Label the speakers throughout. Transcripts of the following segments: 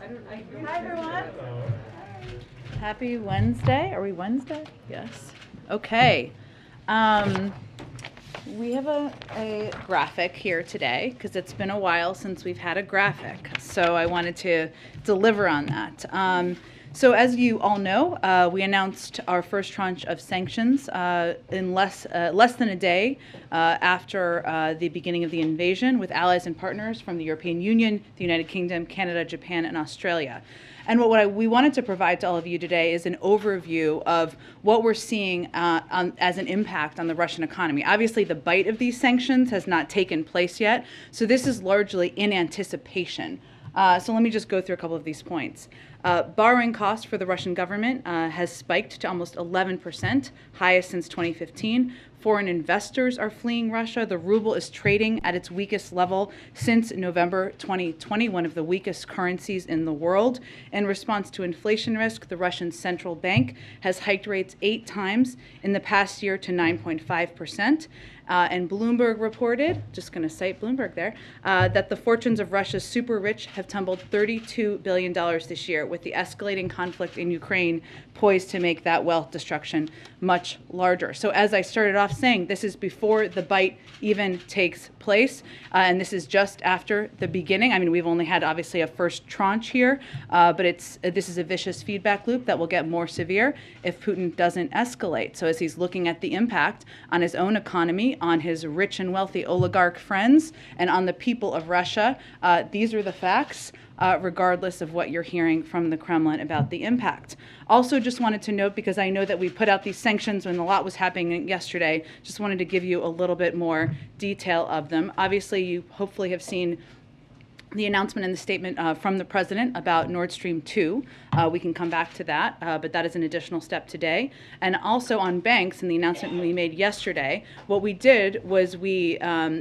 Speaker 1: Hi, everyone. Happy Wednesday. Are we Wednesday? Yes. Okay. We have a graphic here today because it's been a while since we've had a graphic. So I wanted to deliver on that. So as you all know, we announced our first tranche of sanctions in less than a day after the beginning of the invasion, with allies and partners from the European Union, the United Kingdom, Canada, Japan, and Australia. And what we wanted to provide to all of you today is an overview of what we're seeing as an impact on the Russian economy. Obviously, the bite of these sanctions has not taken place yet, so this is largely in anticipation. So let me just go through a couple of these points. Borrowing costs for the Russian government has spiked to almost 11%, highest since 2015. Foreign investors are fleeing Russia. The ruble is trading at its weakest level since November 2020, one of the weakest currencies in the world. In response to inflation risk, the Russian central bank has hiked rates 8 times in the past year to 9.5%. And Bloomberg reported, just going to cite Bloomberg there, that the fortunes of Russia's super rich have tumbled $32 billion this year, with the escalating conflict in Ukraine poised to make that wealth destruction much larger. So as I started off saying, this is before the bite even takes place, and this is just after the beginning. I mean, we've only had obviously a first tranche here, but this is a vicious feedback loop that will get more severe if Putin doesn't escalate. So as he's looking at the impact on his own economy, on his rich and wealthy oligarch friends, and on the people of Russia, these are the facts, regardless of what you're hearing from the Kremlin about the impact. Also, just wanted to note, because I know that we put out these sanctions when a lot was happening yesterday, just wanted to give you a little bit more detail of them. Obviously, you hopefully have seen the announcement and the statement from the president about Nord Stream 2. We can come back to that, but that is an additional step today. And also on banks, and the announcement we made yesterday, what we did was we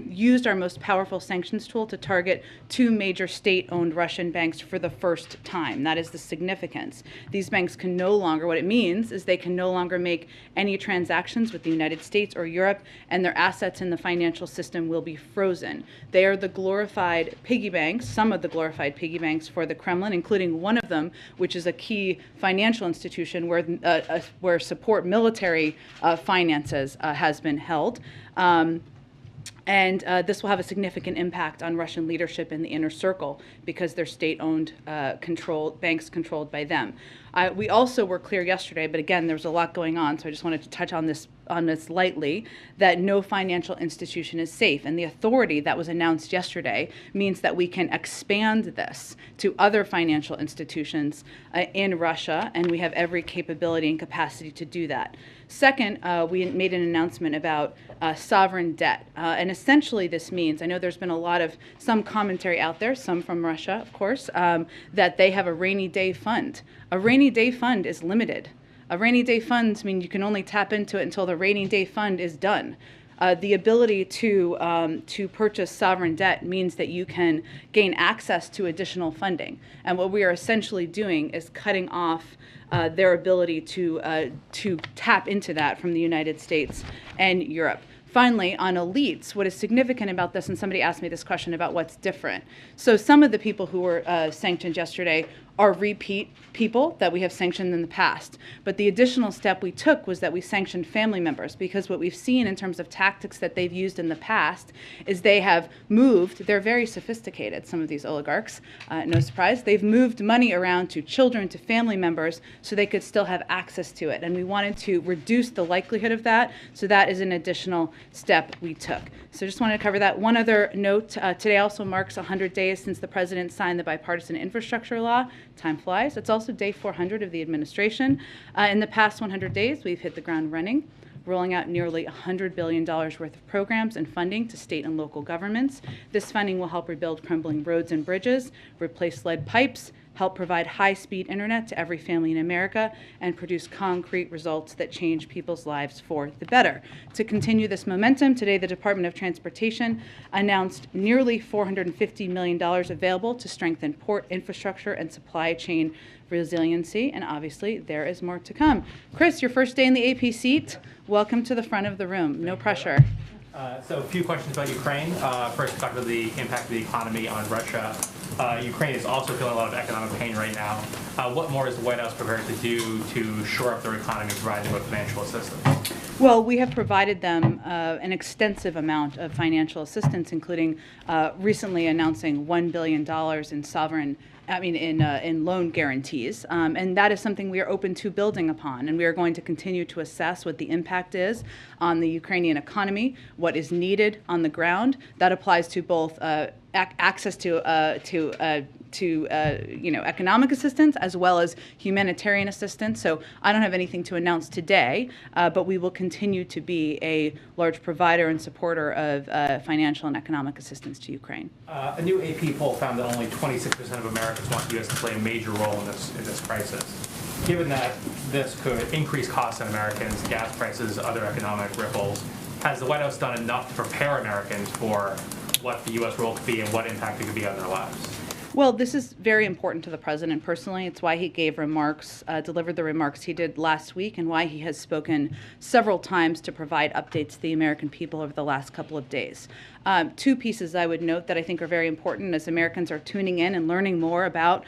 Speaker 1: used our most powerful sanctions tool to target 2 major state-owned Russian banks for the first time. That is the significance. These banks can no longer, what it means is they can no longer make any transactions with the United States or Europe, and their assets in the financial system will be frozen. They are the glorified piggy banks, some of the glorified piggy banks for the Kremlin, including one of them, which is a key financial institution where support military finances has been held. And this will have a significant impact on Russian leadership in the inner circle because they're state-owned banks controlled by them. We also were clear yesterday, but again, there was a lot going on, so I just wanted to touch on this lightly, that no financial institution is safe. And the authority that was announced yesterday means that we can expand this to other financial institutions in Russia, and we have every capability and capacity to do that. Second, we made an announcement about sovereign debt. And essentially this means, I know there's been some commentary out there, some from Russia, of course, that they have a rainy day fund. A rainy day fund is limited. A rainy day fund means you can only tap into it until the rainy day fund is done. The ability to purchase sovereign debt means that you can gain access to additional funding. And what we are essentially doing is cutting off their ability to tap into that from the United States and Europe. Finally, on elites, what is significant about this, and somebody asked me this question about what's different. So some of the people who were sanctioned yesterday are repeat people that we have sanctioned in the past. But the additional step we took was that we sanctioned family members, because what we've seen in terms of tactics that they've used in the past is they have moved, they're very sophisticated, some of these oligarchs, no surprise, they've moved money around to children, to family members, so they could still have access to it. And we wanted to reduce the likelihood of that, so that is an additional step we took. So just wanted to cover that. One other note, today also marks 100 days since the president signed the bipartisan infrastructure law. Time flies. It's also day 400 of the administration. In the past 100 days, we've hit the ground running, rolling out nearly $100 billion worth of programs and funding to state and local governments. This funding will help rebuild crumbling roads and bridges, replace lead pipes, help provide high-speed internet to every family in America, and produce concrete results that change people's lives for the better. To continue this momentum, today the Department of Transportation announced nearly $450 million available to strengthen port infrastructure and supply chain resiliency, and obviously there is more to come. Chris, your first day in the AP seat. Welcome to the front of the room. No pressure.
Speaker 2: So a few questions about Ukraine. First, talk about the impact of the economy on Russia. Ukraine is also feeling a lot of economic pain right now. What more is the White House prepared to do to shore up their economy, provide them with financial assistance?
Speaker 1: Well, we have provided them an extensive amount of financial assistance, including recently announcing $1 billion in loan guarantees, and that is something we are open to building upon, and we are going to continue to assess what the impact is on the Ukrainian economy, what is needed on the ground. That applies to both access to economic assistance as well as humanitarian assistance. So I don't have anything to announce today, but we will continue to be a large provider and supporter of financial and economic assistance to Ukraine.
Speaker 2: A new AP poll found that only 26% of Americans want the U.S. to play a major role in this crisis. Given that this could increase costs on Americans, gas prices, other economic ripples, has the White House done enough to prepare Americans for what the U.S. role could be and what impact it could be on their lives?
Speaker 1: Well, this is very important to the president personally. It's why he gave remarks, delivered the remarks he did last week, and why he has spoken several times to provide updates to the American people over the last couple of days. Two pieces I would note that I think are very important as Americans are tuning in and learning more about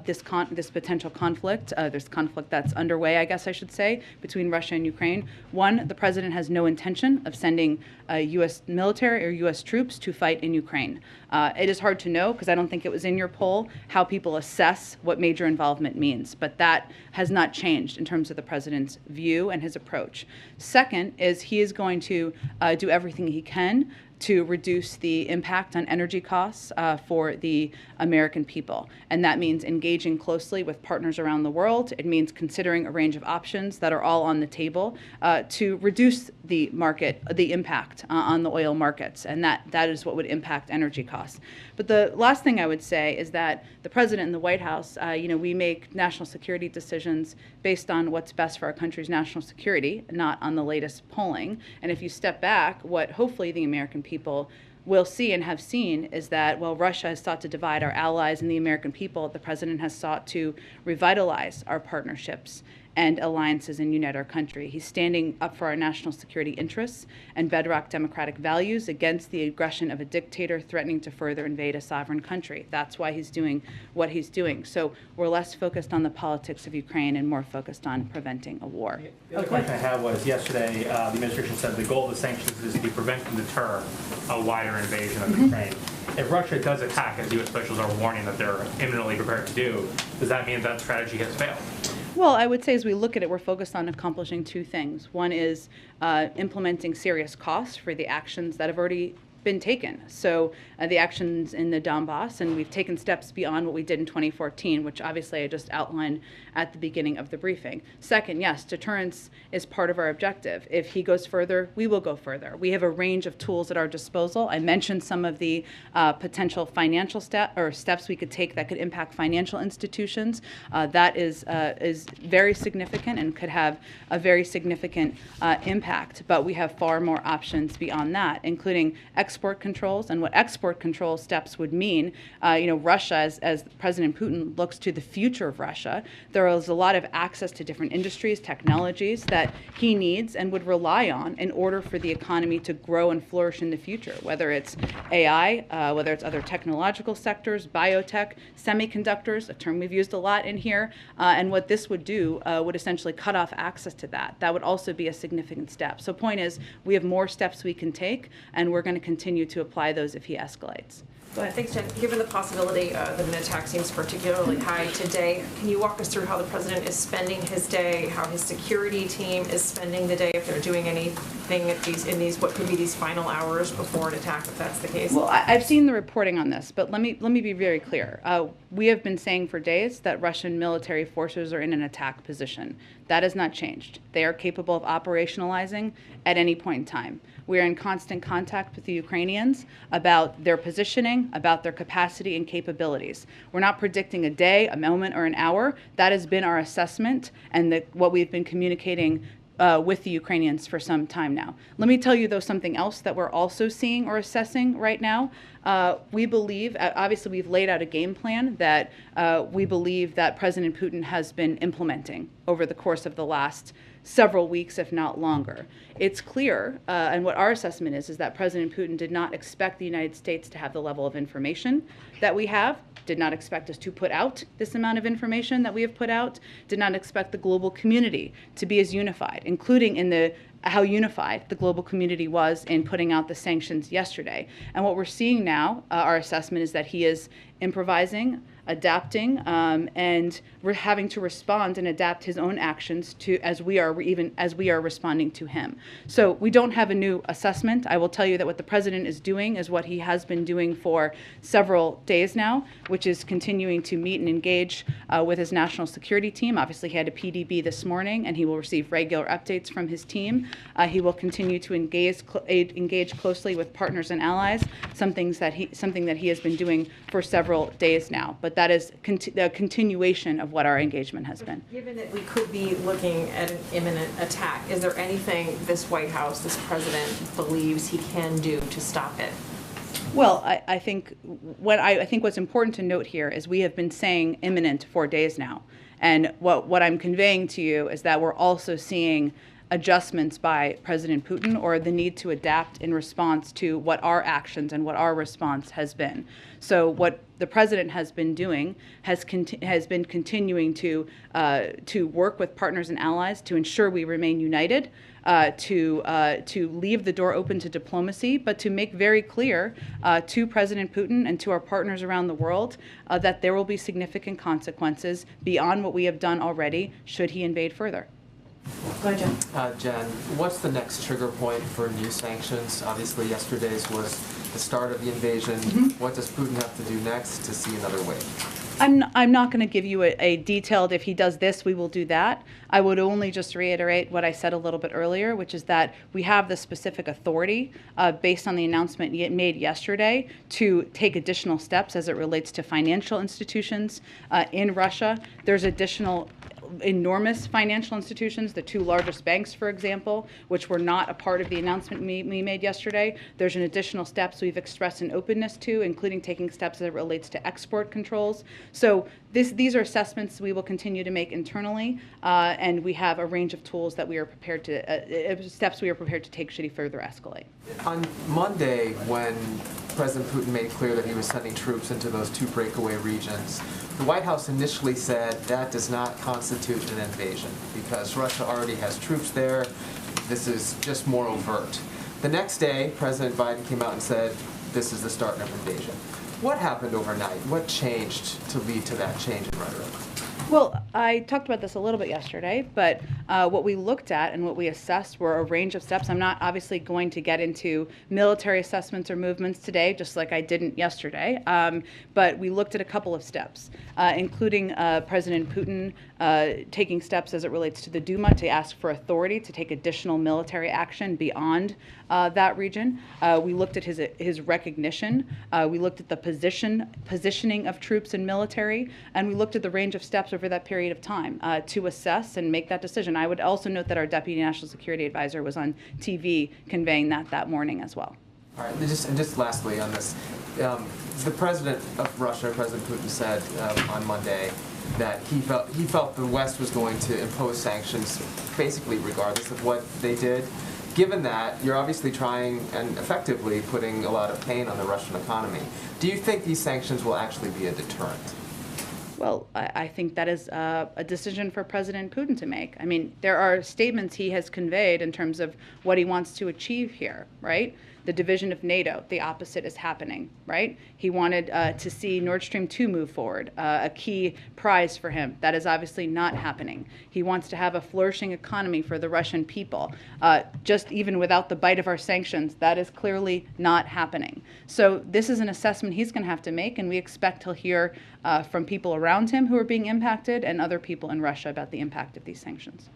Speaker 1: this potential conflict, this conflict that's underway, I guess I should say, between Russia and Ukraine. One, the president has no intention of sending U.S. military or U.S. troops to fight in Ukraine. It is hard to know, because I don't think it was in your poll, how people assess what major involvement means, but that has not changed in terms of the president's view and his approach. Second is he is going to do everything he can to reduce the impact on energy costs for the American people. And that means engaging closely with partners around the world. It means considering a range of options that are all on the table to reduce the impact on the oil markets. And that is what would impact energy costs. But the last thing I would say is that the president and the White House, we make national security decisions based on what's best for our country's national security, not on the latest polling. And if you step back, what hopefully the American people will see and have seen is that while Russia has sought to divide our allies and the American people, the president has sought to revitalize our partnerships and alliances and unite our country. He's standing up for our national security interests and bedrock democratic values against the aggression of a dictator threatening to further invade a sovereign country. That's why he's doing what he's doing. So we're less focused on the politics of Ukraine and more focused on preventing a war.
Speaker 2: The other question I had was yesterday, the administration said the goal of the sanctions is to prevent and deter a wider invasion of Ukraine. If Russia does attack, as U.S. officials are warning that they're imminently prepared to do, does that mean that strategy has failed?
Speaker 1: Well, I would say as we look at it, we're focused on accomplishing two things. One is implementing serious costs for the actions that have already been taken. So the actions in the Donbass, and we've taken steps beyond what we did in 2014, which obviously I just outlined at the beginning of the briefing. Second, yes, deterrence is part of our objective. If he goes further, we will go further. We have a range of tools at our disposal. I mentioned some of the potential financial steps we could take that could impact financial institutions. That is very significant and could have a very significant impact. But we have far more options beyond that, including export controls. And what export control steps would mean, Russia, as President Putin looks to the future of Russia, there is a lot of access to different industries, technologies that he needs and would rely on in order for the economy to grow and flourish in the future, whether it's AI, whether it's other technological sectors, biotech, semiconductors, a term we've used a lot in here, and what this would do would essentially cut off access to that. That would also be a significant step. So point is, we have more steps we can take, and we're going to continue to apply those if he escalates.
Speaker 3: Well, thanks, Jen. Given the possibility that an attack seems particularly high today, can you walk us through how the president is spending his day, how his security team is spending the day, if they're doing anything in these what could be these final hours before an attack, if that's the case?
Speaker 1: Well, I've seen the reporting on this, but let me be very clear. We have been saying for days that Russian military forces are in an attack position. That has not changed. They are capable of operationalizing at any point in time. We are in constant contact with the Ukrainians about their positioning, about their capacity and capabilities. We're not predicting a day, a moment, or an hour. That has been our assessment and what we've been communicating with the Ukrainians for some time now. Let me tell you, though, something else that we're also seeing or assessing right now. We believe, obviously we've laid out a game plan that we believe that President Putin has been implementing over the course of the last several weeks, if not longer. It's clear, and what our assessment is that President Putin did not expect the United States to have the level of information that we have, did not expect us to put out this amount of information that we have put out, did not expect the global community to be as unified, including in how unified the global community was in putting out the sanctions yesterday. And what we're seeing now, our assessment is that he is improvising, adapting, and we're having to respond and adapt his own actions to as we are responding to him. So we don't have a new assessment. I will tell you that what the president is doing is what he has been doing for several days now, which is continuing to meet and engage with his national security team. Obviously, he had a PDB this morning, and he will receive regular updates from his team. He will continue to engage closely with partners and allies, something that he has been doing for several days now. But that is a continuation of what our engagement has been.
Speaker 3: Given that we could be looking at an imminent attack, is there anything this White House, this president, believes he can do to stop it?
Speaker 1: Well, I think what's important to note here is we have been saying imminent for days now. And what I'm conveying to you is that we're also seeing adjustments by President Putin, or the need to adapt in response to what our actions and what our response has been. So what the president has been doing has been continuing to work with partners and allies to ensure we remain united, to leave the door open to diplomacy, but to make very clear to President Putin and to our partners around the world that there will be significant consequences beyond what we have done already should he invade further.
Speaker 3: Go ahead, Jen.
Speaker 4: Jen, what's the next trigger point for new sanctions? Obviously, yesterday's was the start of the invasion. Mm-hmm. What does Putin have to do next to see another wave?
Speaker 1: I'm not going to give you a detailed, if he does this, we will do that. I would only just reiterate what I said a little bit earlier, which is that we have the specific authority based on the announcement made yesterday to take additional steps as it relates to financial institutions in Russia. There's additional enormous financial institutions, the two largest banks, for example, which were not a part of the announcement we made yesterday. There's an additional steps we've expressed an openness to, including taking steps as it relates to export controls. So these are assessments we will continue to make internally, and we have a range of tools that we are prepared to, steps we are prepared to take should he further escalate.
Speaker 4: On Monday, when President Putin made clear that he was sending troops into those two breakaway regions, the White House initially said that does not constitute an invasion because Russia already has troops there. This is just more overt. The next day, President Biden came out and said, this is the start of an invasion. What happened overnight? What changed to lead to that change in rhetoric?
Speaker 1: Well, I talked about this a little bit yesterday, but what we looked at and what we assessed were a range of steps. I'm not obviously going to get into military assessments or movements today, just like I didn't yesterday, but we looked at a couple of steps, including President Putin taking steps as it relates to the Duma to ask for authority to take additional military action beyond that region. We looked at his recognition. We looked at the positioning of troops and military, and we looked at the range of steps over that period of time to assess and make that decision. I would also note that our Deputy National Security Advisor was on TV conveying that morning as well.
Speaker 4: All right, and just lastly on this, the president of Russia, President Putin, said on Monday that he felt the West was going to impose sanctions basically regardless of what they did. Given that, you're obviously trying and effectively putting a lot of pain on the Russian economy. Do you think these sanctions will actually be a deterrent?
Speaker 1: Well, I think that is a decision for President Putin to make. I mean, there are statements he has conveyed in terms of what he wants to achieve here, right? The division of NATO, the opposite is happening, right? He wanted to see Nord Stream 2 move forward, a key prize for him. That is obviously not happening. He wants to have a flourishing economy for the Russian people. Just even without the bite of our sanctions, that is clearly not happening. So this is an assessment he's going to have to make, and we expect he'll hear from people around him who are being impacted and other people in Russia about the impact of these sanctions.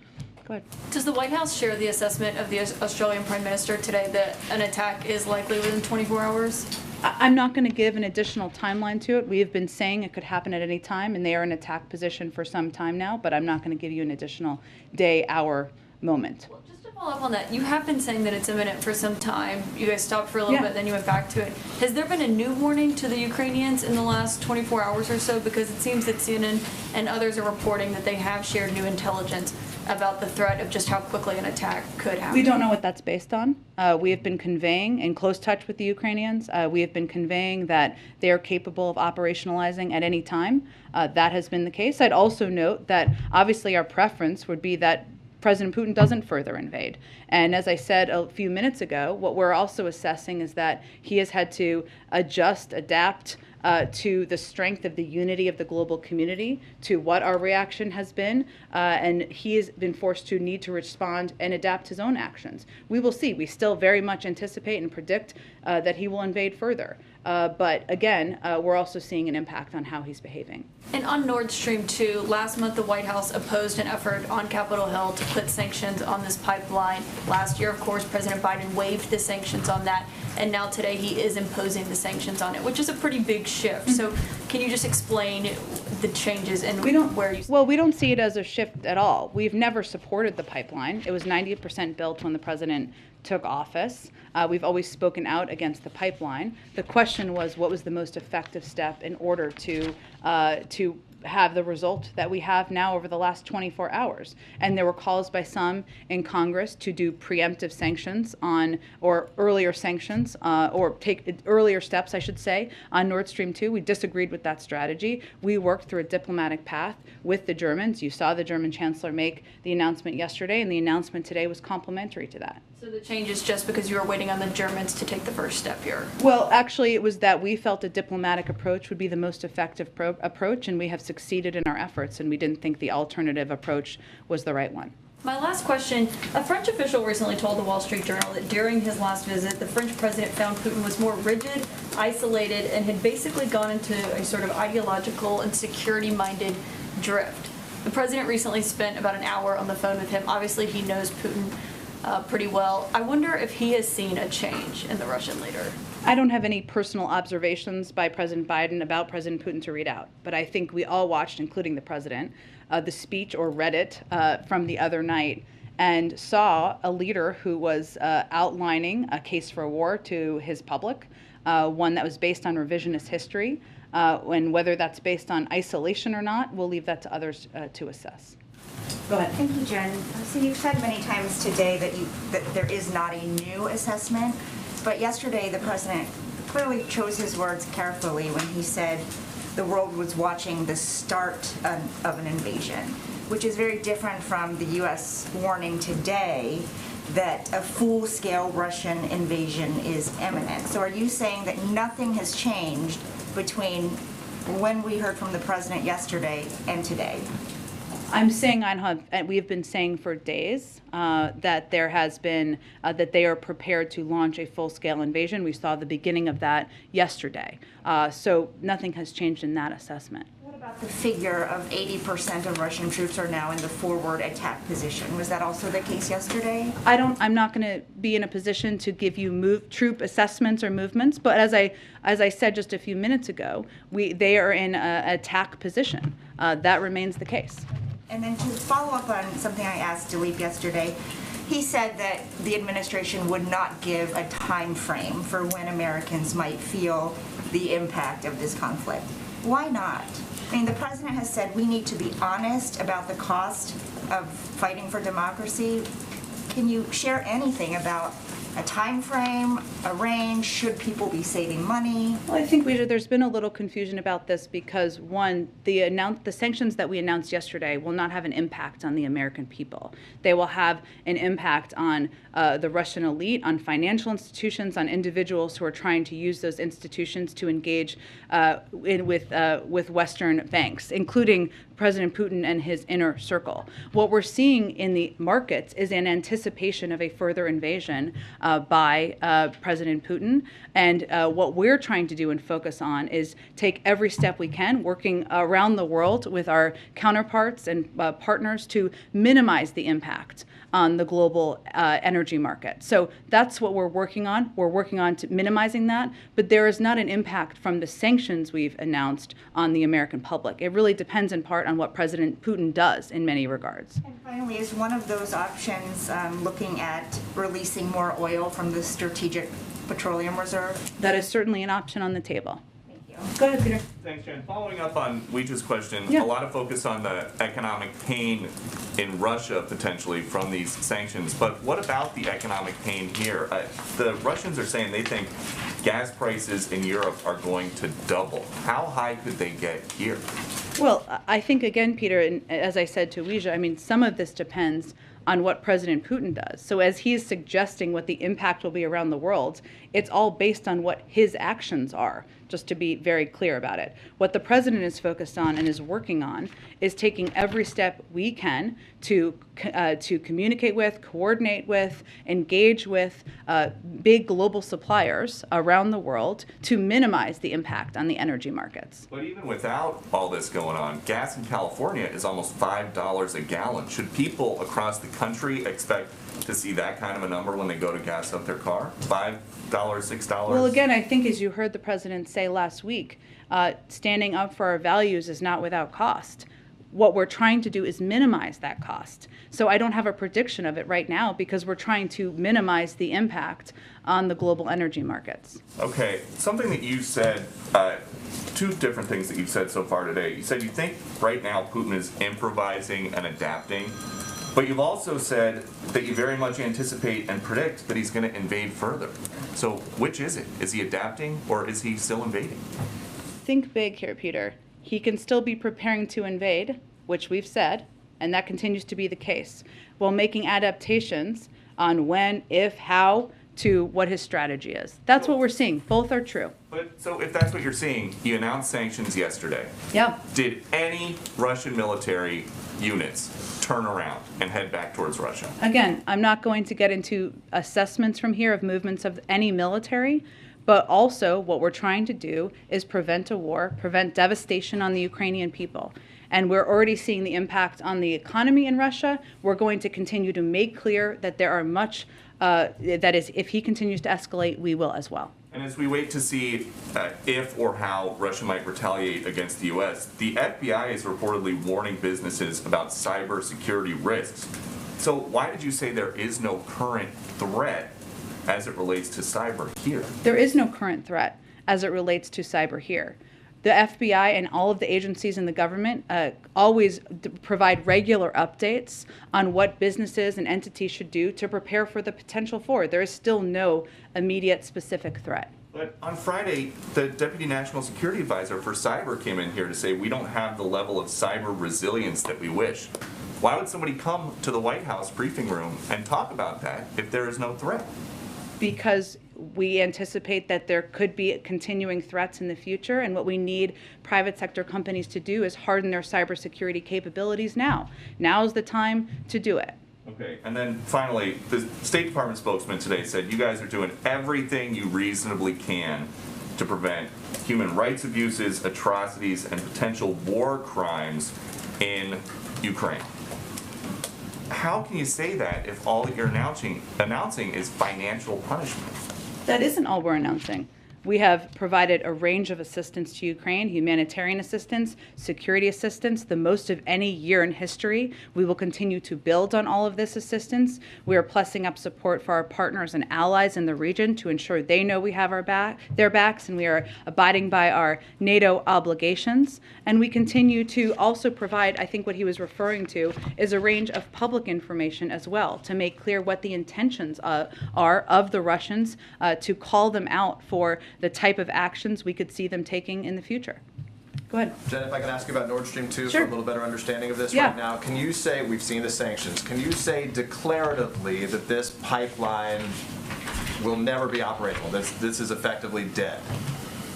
Speaker 1: Go ahead.
Speaker 5: Does the White House share the assessment of the Australian Prime Minister today that an attack is likely within 24 hours?
Speaker 1: I'm not going to give an additional timeline to it. We have been saying it could happen at any time, and they are in attack position for some time now, but I'm not going to give you an additional day, hour, moment.
Speaker 5: Well, just to Follow up on that, you have been saying that it's imminent for some time. You guys stopped for a little bit, then you went back to it. Has there been a new warning to the Ukrainians in the last 24 hours or so? Because it seems that CNN and others are reporting that they have shared new intelligence about the threat of just how quickly an attack could happen.
Speaker 1: We don't know what that's based on. We have been conveying, in close touch with the Ukrainians, we have been conveying that they are capable of operationalizing at any time. That has been the case. I'd also note that obviously our preference would be that President Putin doesn't further invade. And as I said a few minutes ago, what we're also assessing is that he has had to adjust, adapt to the strength of the unity of the global community, to what our reaction has been, and he has been forced to need to respond and adapt his own actions. We will see. We still very much anticipate and predict that he will invade further. But again, we're also seeing an impact on how he's behaving.
Speaker 5: And on Nord Stream 2, last month the White House opposed an effort on Capitol Hill to put sanctions on this pipeline. Last year, of course, President Biden waived the sanctions on that, and now today he is imposing the sanctions on it, which is a pretty big shift. So can you just explain the changes and where you...
Speaker 1: Well, we don't see it as a shift at all. We've never supported the pipeline. It was 90% built when the president took office. We've always spoken out against the pipeline. The question was, what was the most effective step in order to have the result that we have now over the last 24 hours? And there were calls by some in Congress to do preemptive sanctions on, or earlier sanctions, or take earlier steps, I should say, on Nord Stream 2. We disagreed with that strategy. We worked through a diplomatic path with the Germans. You saw the German Chancellor make the announcement yesterday, and the announcement today was complementary to that.
Speaker 5: So the change is just because you were waiting on the Germans to take the first step here?
Speaker 1: Well, actually, it was that we felt a diplomatic approach would be the most effective approach, and we have succeeded in our efforts, and we didn't think the alternative approach was the right one.
Speaker 5: My last question, a French official recently told the Wall Street Journal that during his last visit, the French president found Putin was more rigid, isolated, and had basically gone into a sort of ideological and security-minded drift. The president recently spent about an hour on the phone with him. Obviously, he knows Putin pretty well. I wonder if he has seen a change in the Russian leader.
Speaker 1: I don't have any personal observations by President Biden about President Putin to read out, but I think we all watched, including the president, the speech or read it from the other night and saw a leader who was outlining a case for war to his public, one that was based on revisionist history, and whether that's based on isolation or not, we'll leave that to others to assess. Go ahead.
Speaker 6: Thank you, Jen. So you've said many times today that there is not a new assessment, but yesterday the president clearly chose his words carefully when he said the world was watching the start of an invasion, which is very different from the U.S. warning today that a full-scale Russian invasion is imminent. So are you saying that nothing has changed between when we heard from the president yesterday and today?
Speaker 1: I'm saying we have been saying for days that there has been that they are prepared to launch a full-scale invasion. We saw the beginning of that yesterday. So nothing has changed in that assessment.
Speaker 6: What about the figure of 80% of Russian troops are now in the forward attack position? Was that also the case yesterday?
Speaker 1: I'm not going to be in a position to give you troop assessments or movements, but as I said just a few minutes ago, they are in an attack position. That remains the case.
Speaker 6: And then to follow up on something I asked Dilip yesterday, he said that the administration would not give a time frame for when Americans might feel the impact of this conflict. Why not? I mean, the president has said we need to be honest about the cost of fighting for democracy. Can you share anything about a time frame, a range? Should people be saving money?
Speaker 1: Well, I think there's been a little confusion about this because, one, the sanctions that we announced yesterday will not have an impact on the American people. They will have an impact on the Russian elite, on financial institutions, on individuals who are trying to use those institutions to engage with Western banks, including President Putin and his inner circle. What we're seeing in the markets is an anticipation of a further invasion by President Putin. And what we're trying to do and focus on is take every step we can, working around the world with our counterparts and partners to minimize the impact on the global energy market. So that's what we're working on. We're working on to minimizing that, but there is not an impact from the sanctions we've announced on the American public. It really depends in part on what President Putin does in many regards.
Speaker 6: And finally, is one of those options looking at releasing more oil from the Strategic Petroleum Reserve?
Speaker 1: That is certainly an option on the table.
Speaker 6: Thank you.
Speaker 1: Go ahead, Peter.
Speaker 7: Thanks, Jen. Following up on Weij's question,
Speaker 1: Yeah.
Speaker 7: a lot of focus on the economic pain in Russia potentially from these sanctions, but what about the economic pain here? The Russians are saying they think gas prices in Europe are going to double. How high could they get here?
Speaker 1: Well, I think, again, Peter, and as I said to Weija, I mean, some of this depends on what President Putin does. So as he's suggesting what the impact will be around the world, it's all based on what his actions are, just to be very clear about it. What the president is focused on and is working on is taking every step we can to communicate with, coordinate with, engage with big global suppliers around the world to minimize the impact on the energy markets.
Speaker 7: But even without all this going on, gas in California is almost $5 a gallon. Should people across the country expect to see that kind of a number when they go to gas up their car? $5, $6?
Speaker 1: Well, again, I think as you heard the president say last week, standing up for our values is not without cost. What we're trying to do is minimize that cost. So I don't have a prediction of it right now because we're trying to minimize the impact on the global energy markets.
Speaker 7: Okay, something that you said, two different things that you've said so far today. You said you think right now Putin is improvising and adapting, but you've also said that you very much anticipate and predict that he's going to invade further. So which is it? Is he adapting or is he still invading?
Speaker 1: Think big here, Peter. He can still be preparing to invade, which we've said, and that continues to be the case, while making adaptations on when, if, how, to what his strategy is. That's what we're seeing. Both are true.
Speaker 7: But so if that's what you're seeing, you announced sanctions yesterday.
Speaker 1: Yep.
Speaker 7: Did any Russian military units turn around and head back towards Russia?
Speaker 1: Again, I'm not going to get into assessments from here of movements of any military, but also what we're trying to do is prevent a war, prevent devastation on the Ukrainian people. And we're already seeing the impact on the economy in Russia. We're going to continue to make clear that there are much, that is, if he continues to escalate, we will as well.
Speaker 7: And as we wait to see if or how Russia might retaliate against the U.S., the FBI is reportedly warning businesses about cybersecurity risks. So why did you say there is no current threat as it relates to cyber here?
Speaker 1: There is no current threat as it relates to cyber here. The FBI and all of the agencies in the government always provide regular updates on what businesses and entities should do to prepare for the potential for. There is still no immediate specific threat.
Speaker 7: But on Friday, the Deputy National Security Advisor for Cyber came in here to say we don't have the level of cyber resilience that we wish. Why would somebody come to the White House briefing room and talk about that if there is no threat?
Speaker 1: Because we anticipate that there could be continuing threats in the future, and what we need private sector companies to do is harden their cybersecurity capabilities now. Now is the time to do it.
Speaker 7: Okay, and then finally, the State Department spokesman today said you guys are doing everything you reasonably can to prevent human rights abuses, atrocities, and potential war crimes in Ukraine. How can you say that if all that you're announcing is financial punishment?
Speaker 1: That isn't all we're announcing. We have provided a range of assistance to Ukraine, humanitarian assistance, security assistance, the most of any year in history. We will continue to build on all of this assistance. We are plussing up support for our partners and allies in the region to ensure they know we have their backs, and we are abiding by our NATO obligations. And we continue to also provide, I think what he was referring to, is a range of public information as well to make clear what the intentions are of the Russians, to call them out for the type of actions we could see them taking in the future. Go ahead.
Speaker 8: Jen, if I can ask you about Nord Stream 2
Speaker 1: Sure.
Speaker 8: for a little better understanding of this
Speaker 1: Yeah.
Speaker 8: right now. Can you say, we've seen the sanctions, can you say declaratively that this pipeline will never be operational? This is effectively dead?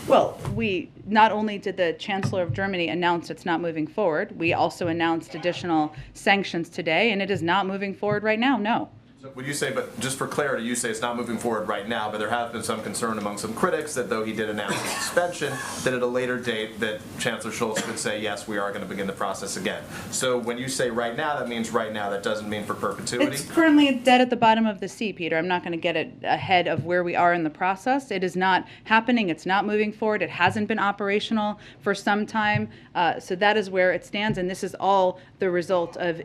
Speaker 1: Well, we not only did the Chancellor of Germany announce it's not moving forward, we also announced additional sanctions today, and it is not moving forward right now, no.
Speaker 8: Would you say, but just for clarity, you say it's not moving forward right now, but there has been some concern among some critics that though he did announce the suspension, that at a later date that Chancellor Schultz could say, yes, we are going to begin the process again. So when you say right now, that means right now. That doesn't mean for perpetuity?
Speaker 1: It's currently dead at the bottom of the sea, Peter. I'm not going to get it ahead of where we are in the process. It is not happening. It's not moving forward. It hasn't been operational for some time. So that is where it stands, and this is all the result of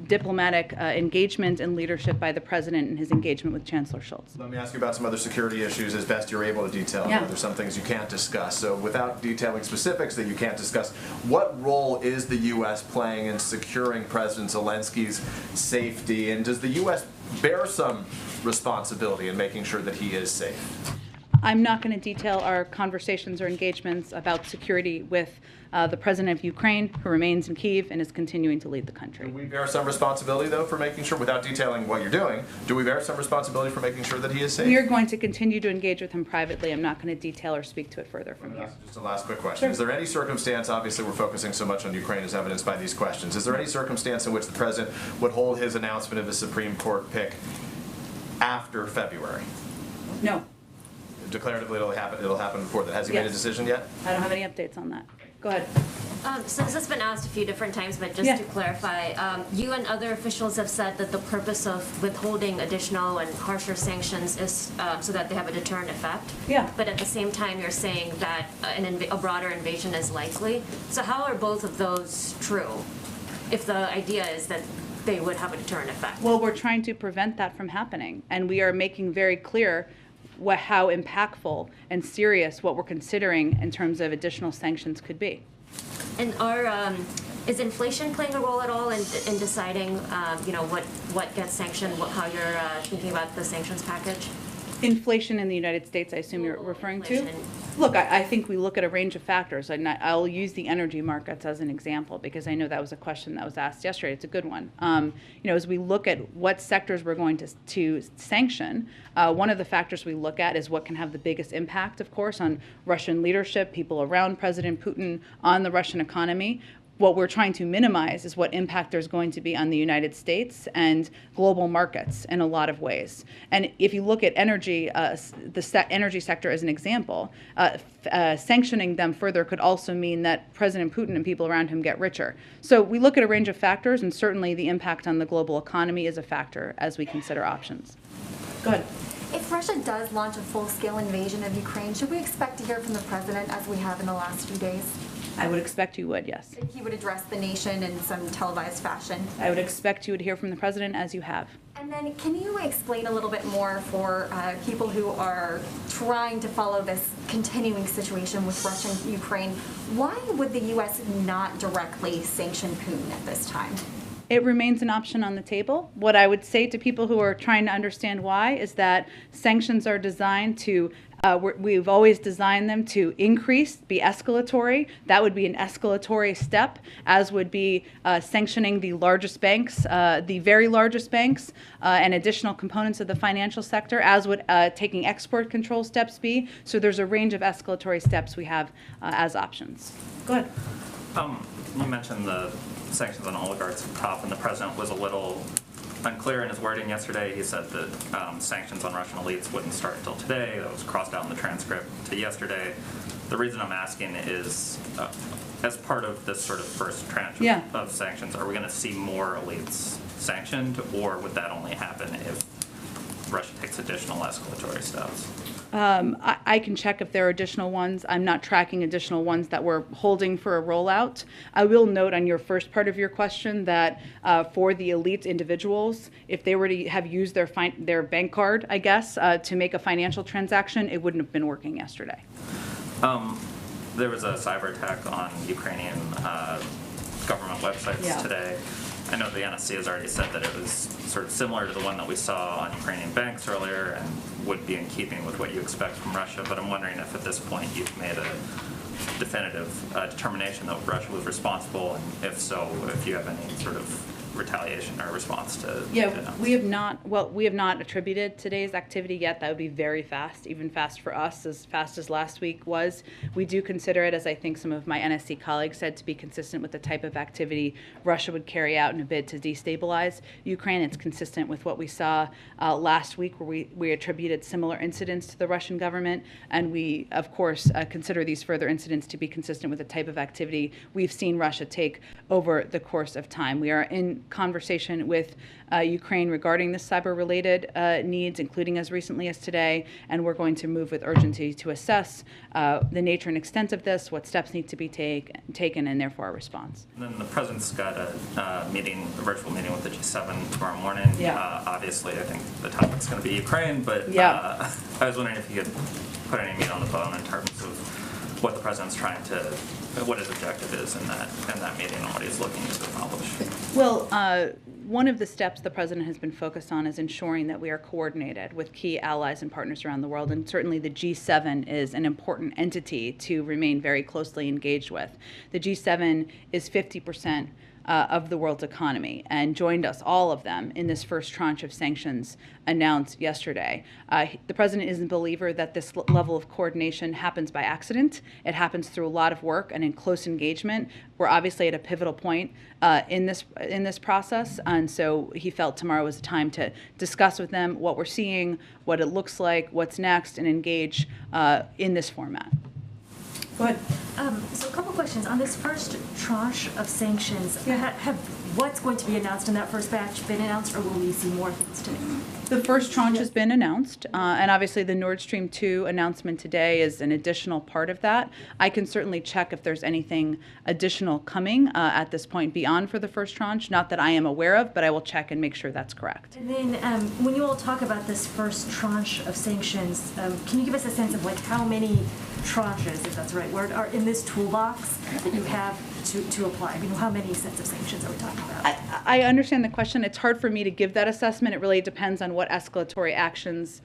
Speaker 1: diplomatic engagement and leadership by the President and his engagement with Chancellor Schultz.
Speaker 8: Let me ask you about some other security issues as best you're able to detail.
Speaker 1: Yeah.
Speaker 8: There's some things you can't discuss. So without detailing specifics that you can't discuss, what role is the U.S. playing in securing President Zelensky's safety, and does the U.S. bear some responsibility in making sure that he is safe?
Speaker 1: I'm not going to detail our conversations or engagements about security with the President of Ukraine, who remains in Kyiv and is continuing to lead the country.
Speaker 8: Do we bear some responsibility, though, for making sure, without detailing what you're doing, do we bear some responsibility for making sure that he is safe?
Speaker 1: We are going to continue to engage with him privately. I'm not going to detail or speak to it further from here.
Speaker 8: Just a last quick question.
Speaker 1: Sure.
Speaker 8: Is there any circumstance, obviously we're focusing so much on Ukraine as evidenced by these questions, is there any circumstance in which the President would hold his announcement of his Supreme Court pick after February?
Speaker 1: No,
Speaker 8: Declaratively, it'll happen before that. Has he made a
Speaker 1: Yes.
Speaker 8: decision yet?
Speaker 1: I don't have any updates on that. Go ahead.
Speaker 9: So this has been asked a few different times, but just
Speaker 1: Yeah.
Speaker 9: to clarify, you and other officials have said that the purpose of withholding additional and harsher sanctions is so that they have a deterrent effect.
Speaker 1: Yeah.
Speaker 9: But at the same time, you're saying that a broader invasion is likely. So how are both of those true, if the idea is that they would have a deterrent effect?
Speaker 1: Well, we're trying to prevent that from happening, and we are making very clear how impactful and serious what we're considering in terms of additional sanctions could be.
Speaker 9: And is inflation playing a role at all in deciding, what gets sanctioned, how you're thinking about the sanctions package?
Speaker 1: Inflation in the United States, I assume you're referring to?
Speaker 9: Inflation.
Speaker 1: Look, I think we look at a range of factors, and I'll use the energy markets as an example because I know that was a question that was asked yesterday. It's a good one. As we look at what sectors we're going to sanction, one of the factors we look at is what can have the biggest impact, of course, on Russian leadership, people around President Putin, on the Russian economy. What we're trying to minimize is what impact there's going to be on the United States and global markets in a lot of ways. And if you look at energy, energy sector as an example, sanctioning them further could also mean that President Putin and people around him get richer. So we look at a range of factors, and certainly the impact on the global economy is a factor as we consider options. Go ahead.
Speaker 10: If Russia does launch a full-scale invasion of Ukraine, should we expect to hear from the president as we have in the last few days?
Speaker 1: I would expect you would, yes.
Speaker 10: He would address the nation in some televised fashion.
Speaker 1: I would expect you would hear from the president as you have.
Speaker 10: And then can you explain a little bit more for people who are trying to follow this continuing situation with Russia and Ukraine, why would the U.S. not directly sanction Putin at this time?
Speaker 1: It remains an option on the table. What I would say to people who are trying to understand why is that sanctions are designed to we've always designed them to be escalatory. That would be an escalatory step, as would be sanctioning the largest banks, the very largest banks, and additional components of the financial sector, as would taking export control steps be. So there's a range of escalatory steps we have as options. Go ahead.
Speaker 11: You mentioned the sanctions on oligarchs at the top, and the president was a little unclear in his wording yesterday. He said that sanctions on Russian elites wouldn't start until today. That was crossed out in the transcript to yesterday. The reason I'm asking is, as part of this sort of first tranche of sanctions, are we going to see more elites sanctioned, or would that only happen if Russia takes additional escalatory steps?
Speaker 1: I can check if there are additional ones. I'm not tracking additional ones that we're holding for a rollout. I will note on your first part of your question that for the elite individuals, if they were to have used their bank card, I guess, to make a financial transaction, it wouldn't have been working yesterday.
Speaker 11: There was a cyber attack on Ukrainian government websites today. I know the NSC has already said that it was sort of similar to the one that we saw on Ukrainian banks earlier and would be in keeping with what you expect from Russia, but I'm wondering if at this point you've made a definitive determination that Russia was responsible, and if so, if you have any sort of retaliation or response to.
Speaker 1: Yeah, we have not attributed today's activity yet. That would be very fast, even fast for us, as fast as last week was. We do consider it, as I think some of my NSC colleagues said, to be consistent with the type of activity Russia would carry out in a bid to destabilize Ukraine. It's consistent with what we saw last week, where we attributed similar incidents to the Russian government, and we, of course, consider these further incidents to be consistent with the type of activity we've seen Russia take over the course of time. We are in conversation with Ukraine regarding the cyber-related needs, including as recently as today, and we're going to move with urgency to assess the nature and extent of this, what steps need to be taken, and therefore our response.
Speaker 11: And then the president's got a virtual meeting with the G7 tomorrow morning.
Speaker 1: Yeah.
Speaker 11: Obviously, I think the topic's going to be Ukraine, but
Speaker 1: Yeah.
Speaker 11: I was wondering if you could put any meat on the bone in terms of what the president's trying to, what his objective is in that meeting and what he's looking to accomplish.
Speaker 1: Well, one of the steps the president has been focused on is ensuring that we are coordinated with key allies and partners around the world, and certainly the G7 is an important entity to remain very closely engaged with. The G7 is 50% of the world's economy and joined us, all of them, in this first tranche of sanctions announced yesterday. The president is a believer that this level of coordination happens by accident. It happens through a lot of work and in close engagement. We're obviously at a pivotal point in this process, and so he felt tomorrow was a time to discuss with them what we're seeing, what it looks like, what's next, and engage in this format. Go ahead.
Speaker 5: So a couple questions. On this first tranche of sanctions, have what's going to be announced in that first batch been announced, or will we see more things today?
Speaker 1: The first tranche has been announced, and obviously the Nord Stream 2 announcement today is an additional part of that. I can certainly check if there's anything additional coming at this point beyond for the first tranche, not that I am aware of, but I will check and make sure that's correct.
Speaker 5: And then when you all talk about this first tranche of sanctions, can you give us a sense of like how many tranches, if that's the right word, are in this toolbox that you have to apply? I mean, how many sets of sanctions are we talking about?
Speaker 1: I understand the question. It's hard for me to give that assessment. It really depends on what escalatory actions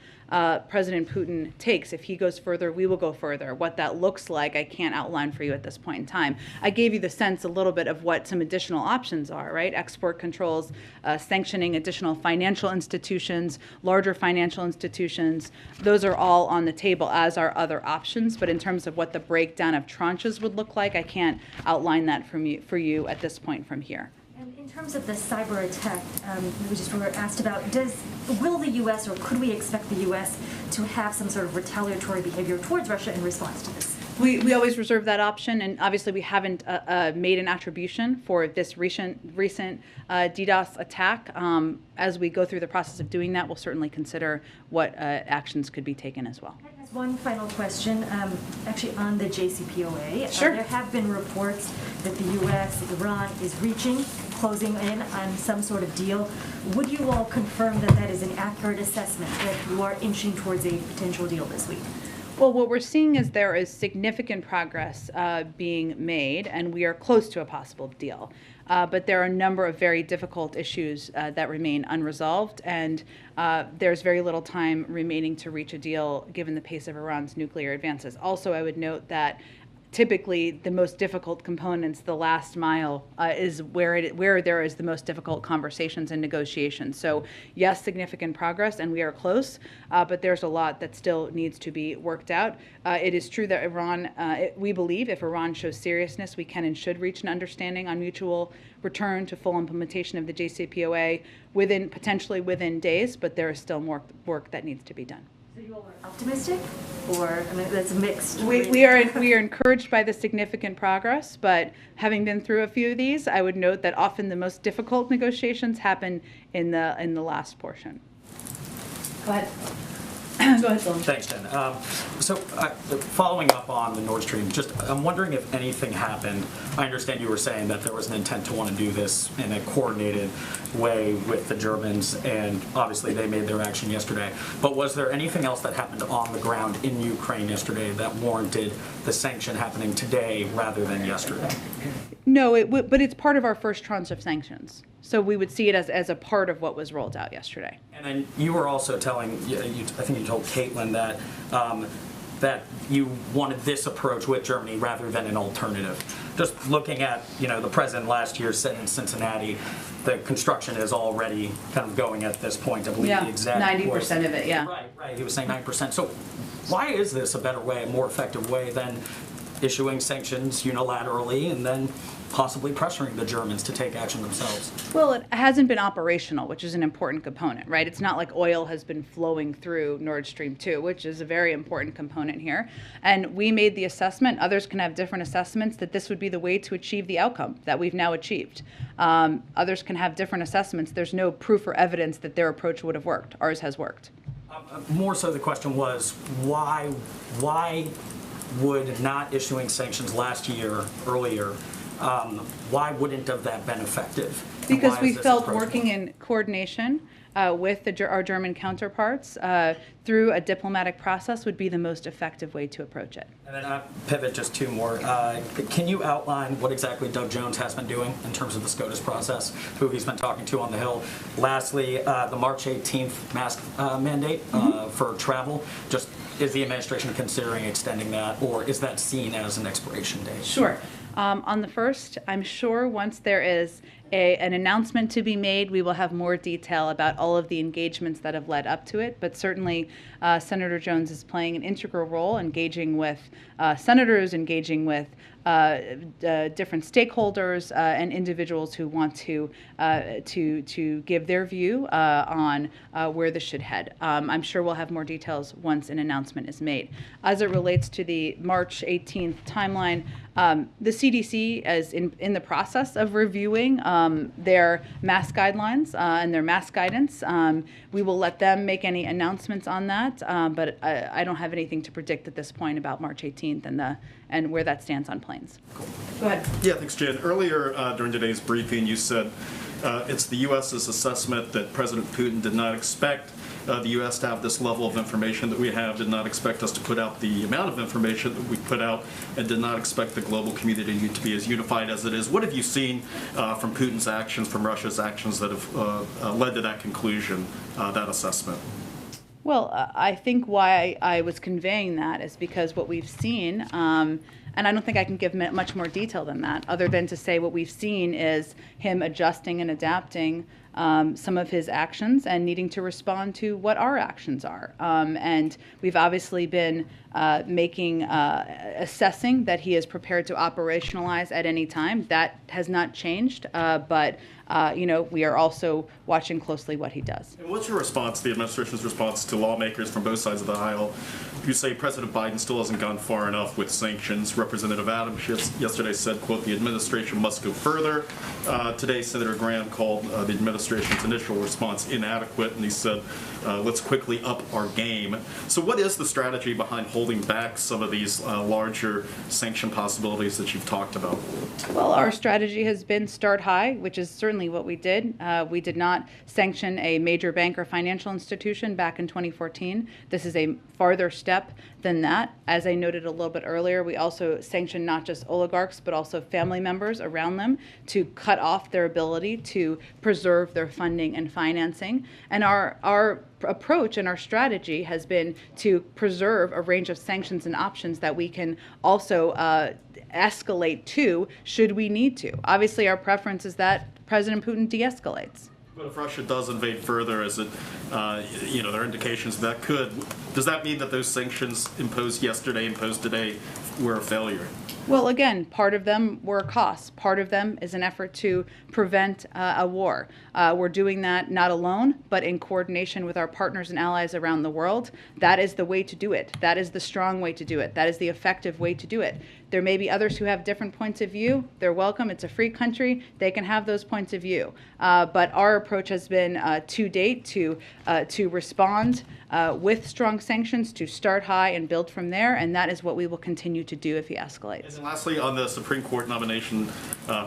Speaker 1: President Putin takes. If he goes further, we will go further. What that looks like, I can't outline for you at this point in time. I gave you the sense a little bit of what some additional options are, right? Export controls, sanctioning additional financial institutions, larger financial institutions. Those are all on the table, as are other options. But in terms of what the breakdown of tranches would look like, I can't outline that for you at this point from here.
Speaker 5: And in terms of the cyber attack, we were asked about, will the U.S. or could we expect the U.S. to have some sort of retaliatory behavior towards Russia in response to this?
Speaker 1: We always reserve that option, and obviously we haven't made an attribution for this recent DDoS attack. As we go through the process of doing that, we'll certainly consider what actions could be taken as well.
Speaker 5: One final question, actually on the JCPOA.
Speaker 1: Sure.
Speaker 5: There have been reports that the U.S., Iran is closing in on some sort of deal. Would you all confirm that that is an accurate assessment, that you are inching towards a potential deal this week?
Speaker 1: Well, what we're seeing is there is significant progress being made, and we are close to a possible deal. But there are a number of very difficult issues that remain unresolved, and there's very little time remaining to reach a deal given the pace of Iran's nuclear advances. Also, I would note that typically the most difficult components, the last mile, is where there is the most difficult conversations and negotiations. So yes, significant progress, and we are close, but there's a lot that still needs to be worked out. It is true that Iran, we believe if Iran shows seriousness, we can and should reach an understanding on mutual return to full implementation of the JCPOA potentially within days, but there is still more work that needs to be done.
Speaker 5: So you all are optimistic, or I mean, that's mixed.
Speaker 1: We are encouraged by the significant progress, but having been through a few of these, I would note that often the most difficult negotiations happen in the last portion. Go ahead. Go ahead, Dylan.
Speaker 12: Thanks, Jen. So following up on the Nord Stream, I'm wondering if anything happened. I understand you were saying that there was an intent to want to do this in a coordinated way with the Germans, and obviously they made their action yesterday. But was there anything else that happened on the ground in Ukraine yesterday that warranted the sanction happening today rather than yesterday?
Speaker 1: No, but it's part of our first tranche of sanctions. So we would see it as a part of what was rolled out yesterday.
Speaker 12: And then you were also telling, I think you told Caitlin that that you wanted this approach with Germany rather than an alternative. Just looking at, the president last year said in Cincinnati, the construction is already kind of going at this point. I believe the exact
Speaker 1: 90% of it, yeah.
Speaker 12: Right. He was saying 9%. So why is this a better way, a more effective way than issuing sanctions unilaterally and then possibly pressuring the Germans to take action themselves?
Speaker 1: Well, it hasn't been operational, which is an important component, right? It's not like oil has been flowing through Nord Stream 2, which is a very important component here. And we made the assessment, others can have different assessments, that this would be the way to achieve the outcome that we've now achieved. Others can have different assessments. There's no proof or evidence that their approach would have worked. Ours has worked.
Speaker 12: More so the question was, why would not issuing sanctions last year, earlier, why wouldn't have that been effective?
Speaker 1: Because we felt working in coordination with our German counterparts through a diplomatic process would be the most effective way to approach it.
Speaker 12: And then pivot just two more. Can you outline what exactly Doug Jones has been doing in terms of the SCOTUS process, who he's been talking to on the Hill? Lastly, the March 18th mask mandate for travel. Just is the administration considering extending that, or is that seen as an expiration date?
Speaker 1: Sure. On the first, I'm sure once there is an announcement to be made, we will have more detail about all of the engagements that have led up to it. But certainly, Senator Jones is playing an integral role, engaging with senators, engaging with different stakeholders and individuals who want to give their view on where this should head. I'm sure we'll have more details once an announcement is made. As it relates to the March 18th timeline, the CDC is in the process of reviewing their mask guidelines and their mask guidance. We will let them make any announcements on that, but I don't have anything to predict at this point about March 18th and where that stands on planes. Cool. Go ahead.
Speaker 13: Yeah, thanks, Jen. Earlier during today's briefing, you said it's the U.S.'s assessment that President Putin did not expect the U.S. to have this level of information that we have, did not expect us to put out the amount of information that we put out, and did not expect the global community to be as unified as it is. What have you seen from Putin's actions, from Russia's actions that have led to that conclusion, that assessment?
Speaker 1: Well, I think why I was conveying that is because what we've seen, and I don't think I can give much more detail than that, other than to say what we've seen is him adjusting and adapting some of his actions and needing to respond to what our actions are. And we've obviously been assessing that he is prepared to operationalize at any time. That has not changed, but we are also watching closely what he does.
Speaker 13: And what's your response, the administration's response to lawmakers from both sides of the aisle who say President Biden still hasn't gone far enough with sanctions? Representative Adams yesterday said, quote, the administration must go further. Today, Senator Graham called the administration's initial response inadequate, and he said, let's quickly up our game. So what is the strategy behind holding back some of these larger sanction possibilities that you've talked about?
Speaker 1: Well, our strategy has been start high, which is certainly what we did. We did not sanction a major bank or financial institution back in 2014. This is a farther step than that. As I noted a little bit earlier, we also sanctioned not just oligarchs, but also family members around them to cut off their ability to preserve their funding and financing. And our approach and our strategy has been to preserve a range of sanctions and options that we can also escalate to should we need to. Obviously, our preference is that President Putin de-escalates.
Speaker 13: But if Russia does invade further, is it, there are indications that could. Does that mean that those sanctions imposed yesterday, imposed today, were a failure?
Speaker 1: Well, again, part of them were costs. Part of them is an effort to prevent a war. We're doing that not alone, but in coordination with our partners and allies around the world. That is the way to do it. That is the strong way to do it. That is the effective way to do it. There may be others who have different points of view. They're welcome. It's a free country. They can have those points of view. But our approach has been to date to respond with strong sanctions, to start high and build from there, and that is what we will continue to do if he escalates.
Speaker 13: And lastly, on the Supreme Court nomination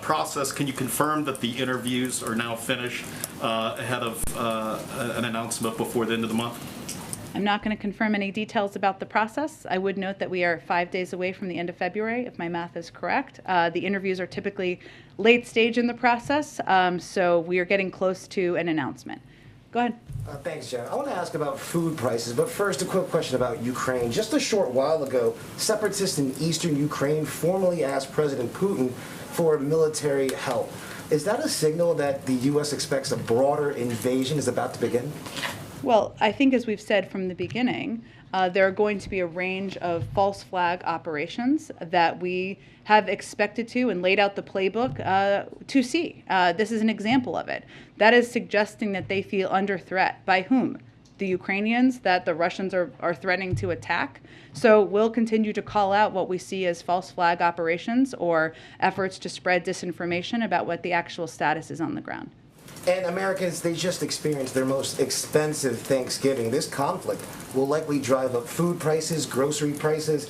Speaker 13: process, can you confirm that the interviews are now finished ahead of an announcement before the end of the month?
Speaker 1: I'm not going to confirm any details about the process. I would note that we are 5 days away from the end of February, if my math is correct. The interviews are typically late stage in the process, so we are getting close to an announcement. Go ahead.
Speaker 14: Thanks, Jen. I want to ask about food prices, but first a quick question about Ukraine. Just a short while ago, separatists in eastern Ukraine formally asked President Putin for military help. Is that a signal that the U.S. expects a broader invasion is about to begin?
Speaker 1: Well, I think as we've said from the beginning, there are going to be a range of false flag operations that we have expected to and laid out the playbook to see. This is an example of it. That is suggesting that they feel under threat. By whom? The Ukrainians, that the Russians are threatening to attack. So we'll continue to call out what we see as false flag operations or efforts to spread disinformation about what the actual status is on the ground.
Speaker 14: And Americans, they just experienced their most expensive Thanksgiving. This conflict will likely drive up food prices, grocery prices.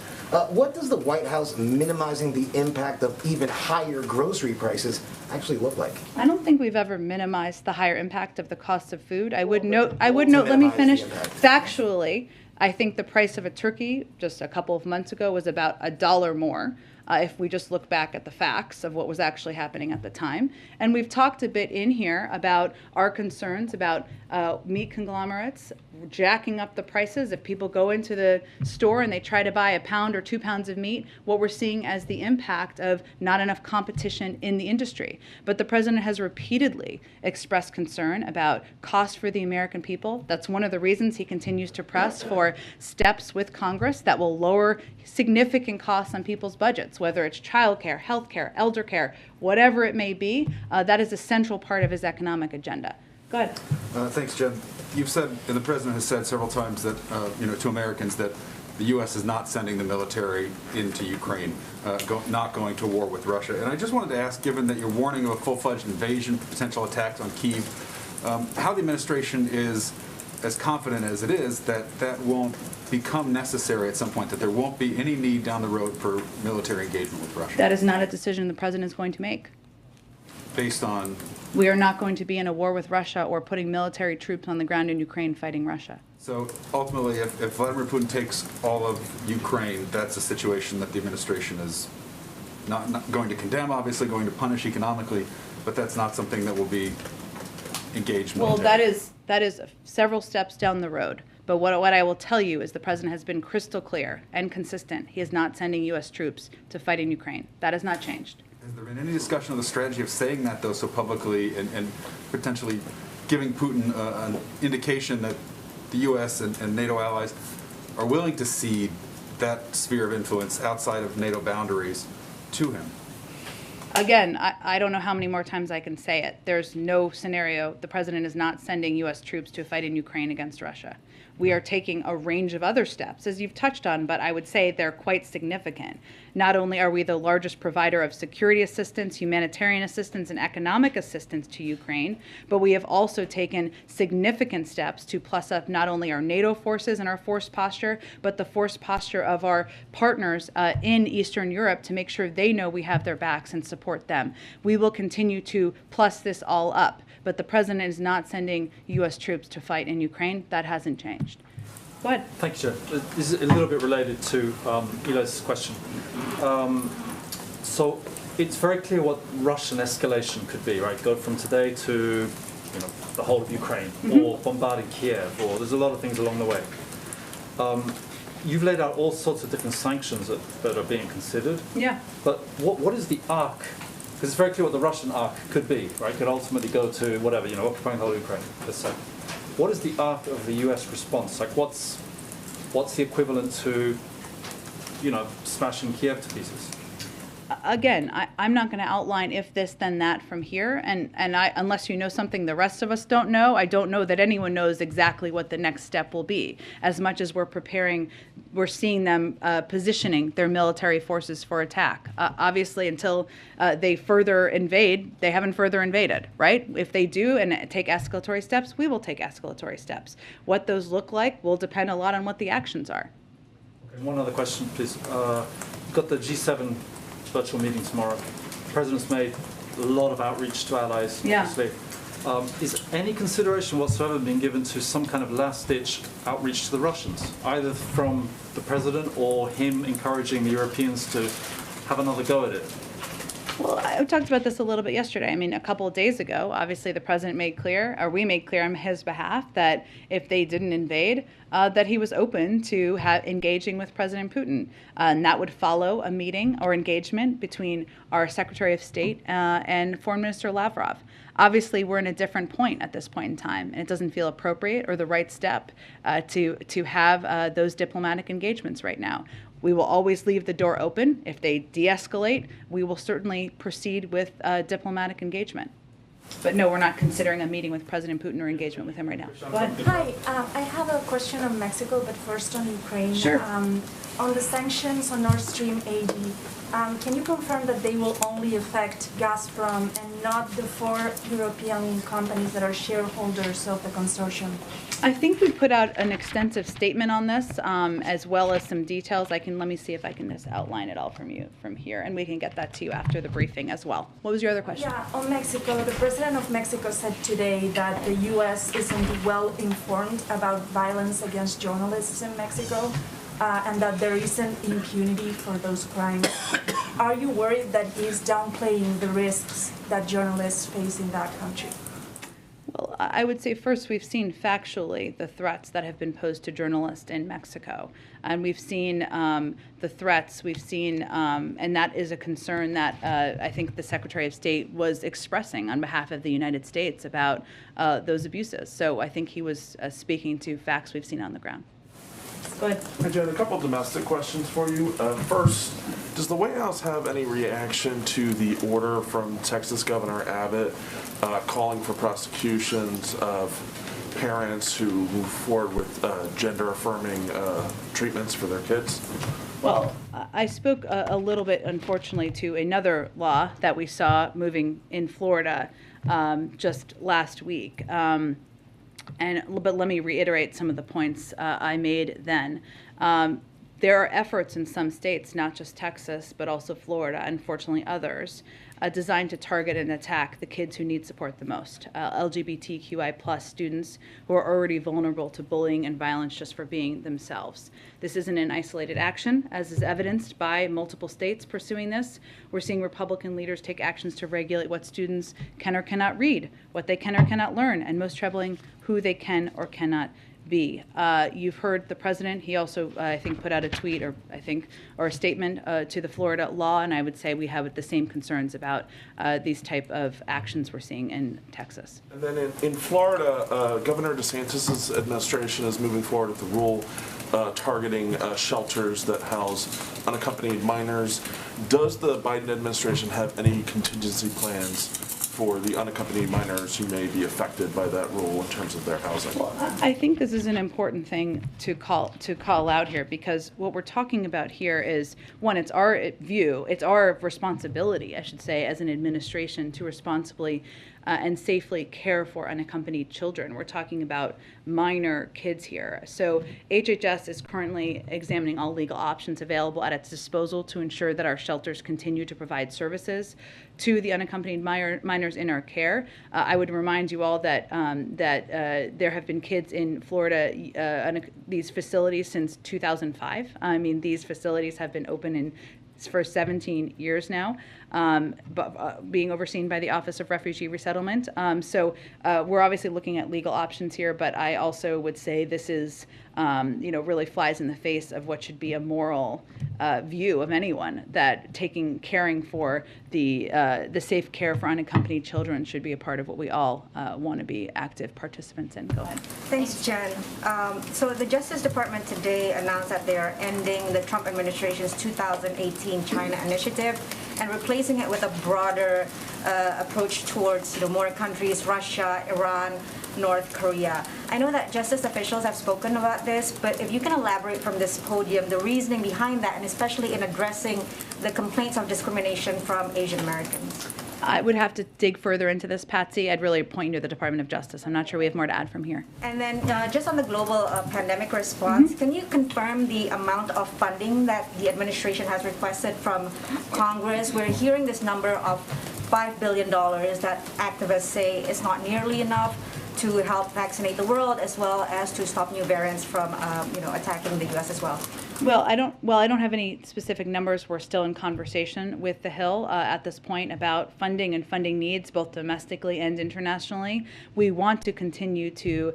Speaker 14: What does the White House minimizing the impact of even higher grocery prices actually look like?
Speaker 1: I don't think we've ever minimized the higher impact of the cost of food. I would note, let me finish. Factually, I think the price of a turkey just a couple of months ago was about $1 more. If we just look back at the facts of what was actually happening at the time. And we've talked a bit in here about our concerns about meat conglomerates jacking up the prices. If people go into the store and they try to buy a pound or 2 pounds of meat, what we're seeing as the impact of not enough competition in the industry. But the president has repeatedly expressed concern about cost for the American people. That's one of the reasons he continues to press for steps with Congress that will lower significant costs on people's budgets, whether it's childcare, healthcare, elder care, whatever it may be. That is a central part of his economic agenda. Go ahead.
Speaker 15: Thanks, Jen. You've said, and the president has said several times that, to Americans that the U.S. is not sending the military into Ukraine, not going to war with Russia. And I just wanted to ask, given that you're warning of a full-fledged invasion, potential attacks on Kyiv, how the administration is as confident as it is that that won't become necessary at some point, that there won't be any need down the road for military engagement with Russia?
Speaker 1: That is not a decision the president is going to make.
Speaker 15: Based on?
Speaker 1: We are not going to be in a war with Russia or putting military troops on the ground in Ukraine fighting Russia.
Speaker 15: So ultimately, if Vladimir Putin takes all of Ukraine, that's a situation that the administration is not going to condemn, obviously going to punish economically, but that's not something that will be engaged militarily.
Speaker 1: Well, that is several steps down the road. But what I will tell you is the president has been crystal clear and consistent. He is not sending U.S. troops to fight in Ukraine. That has not changed.
Speaker 15: Has there been any discussion of the strategy of saying that, though, so publicly and potentially giving Putin an indication that the U.S. and NATO allies are willing to cede that sphere of influence outside of NATO boundaries to him?
Speaker 1: Again, I don't know how many more times I can say it. There's no scenario. The president is not sending U.S. troops to fight in Ukraine against Russia. We are taking a range of other steps, as you've touched on, but I would say they're quite significant. Not only are we the largest provider of security assistance, humanitarian assistance, and economic assistance to Ukraine, but we have also taken significant steps to plus up not only our NATO forces and our force posture, but the force posture of our partners in Eastern Europe to make sure they know we have their backs and support them. We will continue to plus this all up, but the president is not sending U.S. troops to fight in Ukraine. That hasn't changed. Go ahead.
Speaker 16: Thank you, Chair. This is a little bit related to Eli's question. So it's very clear what Russian escalation could be, right? Go from today to the whole of Ukraine, or bombarding Kiev, or there's a lot of things along the way. You've laid out all sorts of different sanctions that are being considered.
Speaker 1: Yeah.
Speaker 16: But what is the arc? Because it's very clear what the Russian arc could be, right? Could ultimately go to whatever, occupying the whole Ukraine, let's say. What is the arc of the U.S. response? Like, what's the equivalent to, smashing Kiev to pieces?
Speaker 1: Again, I'm not going to outline if this, then that from here. And unless you know something the rest of us don't know, I don't know that anyone knows exactly what the next step will be. As much as we're seeing them positioning their military forces for attack. Obviously, until they further invade, they haven't further invaded, right? If they do and take escalatory steps, we will take escalatory steps. What those look like will depend a lot on what the actions are.
Speaker 16: Okay, one other question, please. You've got the G7 virtual meeting tomorrow. The President's made a lot of outreach to allies, obviously. Is any consideration whatsoever being given to some kind of last-ditch outreach to the Russians, either from the President or him encouraging the Europeans to have another go at it?
Speaker 1: Well, I talked about this a little bit yesterday. I mean, a couple of days ago, obviously the president made clear, or we made clear on his behalf, that if they didn't invade, that he was open to engaging with President Putin. And that would follow a meeting or engagement between our Secretary of State and Foreign Minister Lavrov. Obviously, we're in a different point at this point in time, and it doesn't feel appropriate or the right step to have those diplomatic engagements right now. We will always leave the door open. If they de-escalate, we will certainly proceed with diplomatic engagement. But no, we're not considering a meeting with President Putin or engagement with him right now. Go ahead.
Speaker 17: Hi, I have a question on Mexico, but first on Ukraine.
Speaker 1: Sure.
Speaker 17: On the sanctions on Nord Stream AD, can you confirm that they will only affect Gazprom and not the 4 European companies that are shareholders of the consortium?
Speaker 1: I think we put out an extensive statement on this, as well as some details. Let me see if I can just outline it all from you from here, and we can get that to you after the briefing as well. What was your other question?
Speaker 17: Yeah, on Mexico, the president of Mexico said today that the U.S. isn't well informed about violence against journalists in Mexico, and that there isn't impunity for those crimes. Are you worried that he's downplaying the risks that journalists face in that country?
Speaker 1: Well, I would say first we've seen factually the threats that have been posed to journalists in Mexico. And we've seen the threats, we've seen, and that is a concern that I think the Secretary of State was expressing on behalf of the United States about those abuses. So I think he was speaking to facts we've seen on the ground. Go ahead.
Speaker 18: Hi, Jen. A couple domestic questions for you. First, does the White House have any reaction to the order from Texas Governor Abbott calling for prosecutions of parents who move forward with gender-affirming treatments for their kids?
Speaker 1: Well, I spoke a little bit, unfortunately, to another law that we saw moving in Florida just last week. But let me reiterate some of the points I made then. There are efforts in some states, not just Texas, but also Florida, unfortunately others, designed to target and attack the kids who need support the most, LGBTQI+ students who are already vulnerable to bullying and violence just for being themselves. This isn't an isolated action, as is evidenced by multiple states pursuing this. We're seeing Republican leaders take actions to regulate what students can or cannot read, what they can or cannot learn, and most troubling, who they can or cannot be. You've heard the president. He also, I think, put out a tweet or a statement to the Florida law, and I would say we have the same concerns about these type of actions we're seeing in Texas.
Speaker 18: And then in Florida, Governor DeSantis' administration is moving forward with a rule targeting shelters that house unaccompanied minors. Does the Biden administration have any contingency plans for the unaccompanied minors who may be affected by that rule in terms of their housing?
Speaker 1: Well, I think this is an important thing to call out here, because what we're talking about here is, one, it's our view, it's our responsibility, I should say, as an administration to responsibly and safely care for unaccompanied children. We're talking about minor kids here. So HHS is currently examining all legal options available at its disposal to ensure that our shelters continue to provide services to the unaccompanied minors in our care. I would remind you all that there have been kids in Florida, these facilities since 2005. I mean, these facilities have been open for 17 years now, being overseen by the Office of Refugee Resettlement. So we're obviously looking at legal options here, but I also would say this is, really flies in the face of what should be a moral view of anyone, that caring for the safe care for unaccompanied children should be a part of what we all want to be active participants in. Go ahead.
Speaker 6: Thanks, Jen. So the Justice Department today announced that they are ending the Trump administration's 2018 China initiative and replacing it with a broader approach towards more countries, Russia, Iran, North Korea. I know that justice officials have spoken about this, but if you can elaborate from this podium the reasoning behind that, and especially in addressing the complaints of discrimination from Asian Americans.
Speaker 1: I would have to dig further into this, Patsy. I'd really point you to the Department of Justice. I'm not sure we have more to add from here.
Speaker 6: And then just on the global pandemic response, can you confirm the amount of funding that the administration has requested from Congress? We're hearing this number of $5 billion that activists say is not nearly enough to help vaccinate the world, as well as to stop new variants from attacking the U.S. as well.
Speaker 1: Well, I don't have any specific numbers. We're still in conversation with the Hill at this point about funding and funding needs, both domestically and internationally. We want to continue to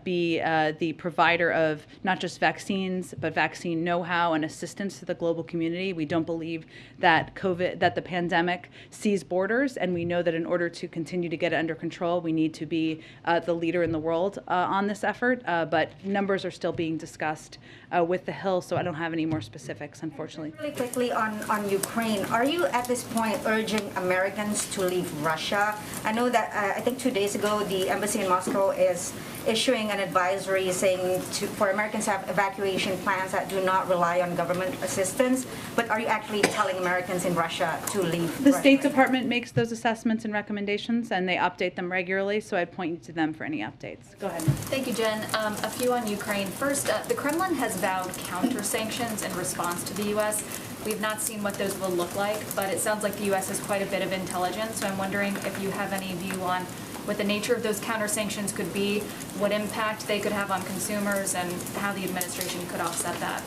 Speaker 1: be the provider of not just vaccines, but vaccine know-how and assistance to the global community. We don't believe that the pandemic sees borders, and we know that in order to continue to get it under control, we need to be the leader in the world on this effort. But numbers are still being discussed with the Hill, so I don't have any more specifics, unfortunately.
Speaker 6: Really quickly on Ukraine, are you at this point urging Americans to leave Russia? I know that I think 2 days ago the embassy in Moscow is issuing an advisory saying for Americans to have evacuation plans that do not rely on government assistance, but are you actually telling Americans in Russia to leave
Speaker 1: The
Speaker 6: Russia?
Speaker 1: State Department makes those assessments and recommendations, and they update them regularly, so I'd point you to them for any updates. Go ahead.
Speaker 5: Thank you, Jen. A few on Ukraine. First, the Kremlin has vowed counter-sanctions in response to the U.S. We've not seen what those will look like, but it sounds like the U.S. has quite a bit of intelligence, so I'm wondering if you have any view on what the nature of those counter-sanctions could be, what impact they could have on consumers, and how the administration could offset that.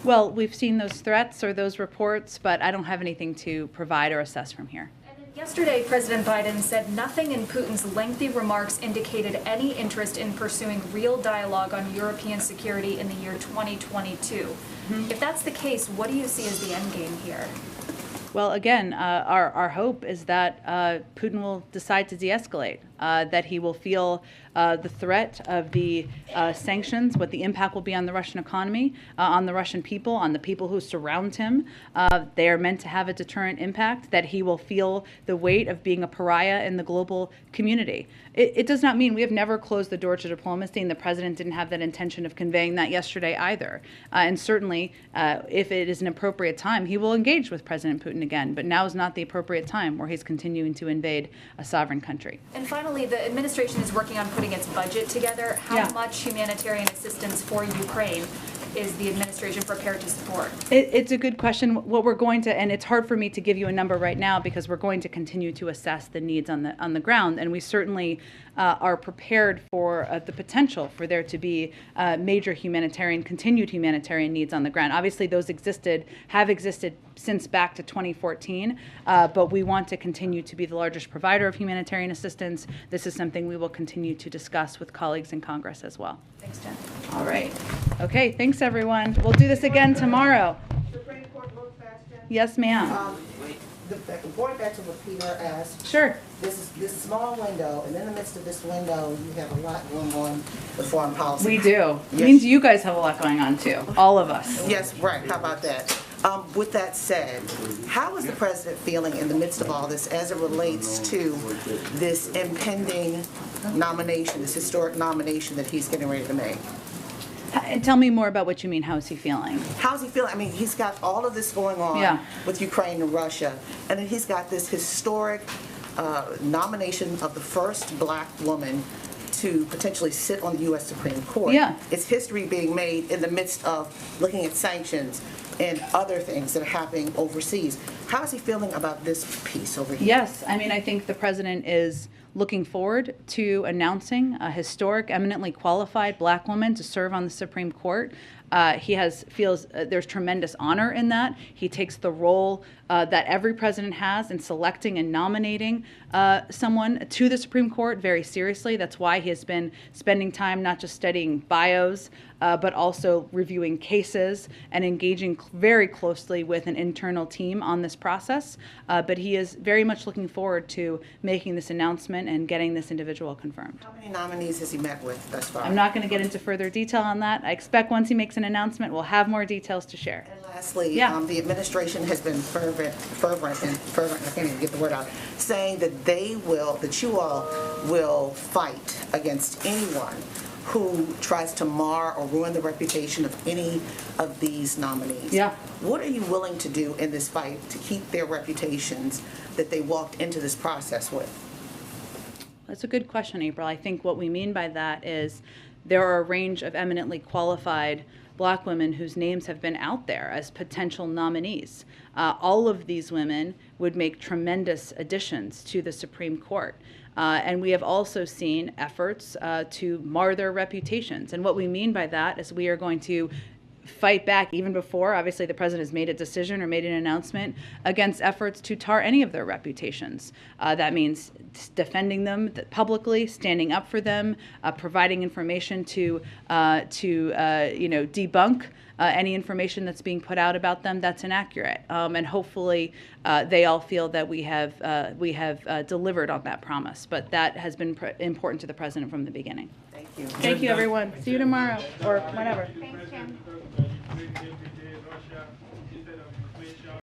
Speaker 1: Well, we've seen those threats or those reports, but I don't have anything to provide or assess from here.
Speaker 5: Yesterday, President Biden said nothing in Putin's lengthy remarks indicated any interest in pursuing real dialogue on European security in the year 2022. If that's the case, what do you see as the end game here?
Speaker 1: Well, again, our hope is that Putin will decide to de-escalate, that he will feel the threat of the sanctions, what the impact will be on the Russian economy, on the Russian people, on the people who surround him. They are meant to have a deterrent impact, that he will feel the weight of being a pariah in the global community. It does not mean we have never closed the door to diplomacy, and the president didn't have that intention of conveying that yesterday either. And certainly, if it is an appropriate time, he will engage with President Putin again. But now is not the appropriate time where he's continuing to invade a sovereign country.
Speaker 5: And finally, the administration is working on putting its budget together. How much humanitarian assistance for Ukraine is the administration prepared to support?
Speaker 1: It's a good question. What we're going to, and it's hard for me to give you a number right now because we're going to continue to assess the needs on the ground, and we certainly are prepared for the potential for there to be major continued humanitarian needs on the ground. Obviously, those have existed since back to 2014, but we want to continue to be the largest provider of humanitarian assistance. This is something we will continue to discuss with colleagues in Congress as well.
Speaker 5: Thanks, Jen.
Speaker 1: All right. Okay, thanks everyone. We'll do this again tomorrow.
Speaker 19: Supreme Court vote fast, Jen?
Speaker 1: Yes, ma'am.
Speaker 19: Going back to what Peter asked.
Speaker 1: Sure.
Speaker 19: This small window, and in the midst of this window, you have a lot going on with foreign policy.
Speaker 1: We do.
Speaker 19: Yes.
Speaker 1: It means you guys have a lot going on too. All of us.
Speaker 19: Yes, right. How about that? With that said, how is the president feeling in the midst of all this as it relates to this impending nomination, this historic nomination that he's getting ready to make?
Speaker 1: Tell me more about what you mean. How is he feeling?
Speaker 19: How's he feeling? I mean, he's got all of this going on with Ukraine and Russia, and then he's got this historic nomination of the first black woman to potentially sit on the U.S. Supreme Court.
Speaker 1: Yeah.
Speaker 19: It's history being made in the midst of looking at sanctions and other things that are happening overseas. How is he feeling about this piece over here?
Speaker 1: Yes, I mean, I think the president is looking forward to announcing a historic, eminently qualified black woman to serve on the Supreme Court. He feels there's tremendous honor in that. He takes the role that every president has in selecting and nominating someone to the Supreme Court very seriously. That's why he has been spending time not just studying bios, but also reviewing cases and engaging very closely with an internal team on this process. But he is very much looking forward to making this announcement and getting this individual confirmed.
Speaker 19: How many nominees has he met with thus far?
Speaker 1: I'm not going to get into further detail on that. I expect once he makes an announcement, we'll have more details to share.
Speaker 19: And lastly, the administration has been fervent, I can't even get the word out, saying that that you all will fight against anyone who tries to mar or ruin the reputation of any of these nominees.
Speaker 1: Yeah.
Speaker 19: What are you willing to do in this fight to keep their reputations that they walked into this process with?
Speaker 1: That's a good question, April. I think what we mean by that is there are a range of eminently qualified black women whose names have been out there as potential nominees. All of these women would make tremendous additions to the Supreme Court. And we have also seen efforts to mar their reputations. And what we mean by that is we are going to fight back even before, obviously, the president has made a decision or made an announcement against efforts to tar any of their reputations. That means defending them publicly, standing up for them, providing information to debunk any information that's being put out about them that's inaccurate. And hopefully they all feel that we have delivered on that promise. But that has been important to the president from the beginning.
Speaker 19: Thank you.
Speaker 1: Thank you, everyone. See you tomorrow or whenever.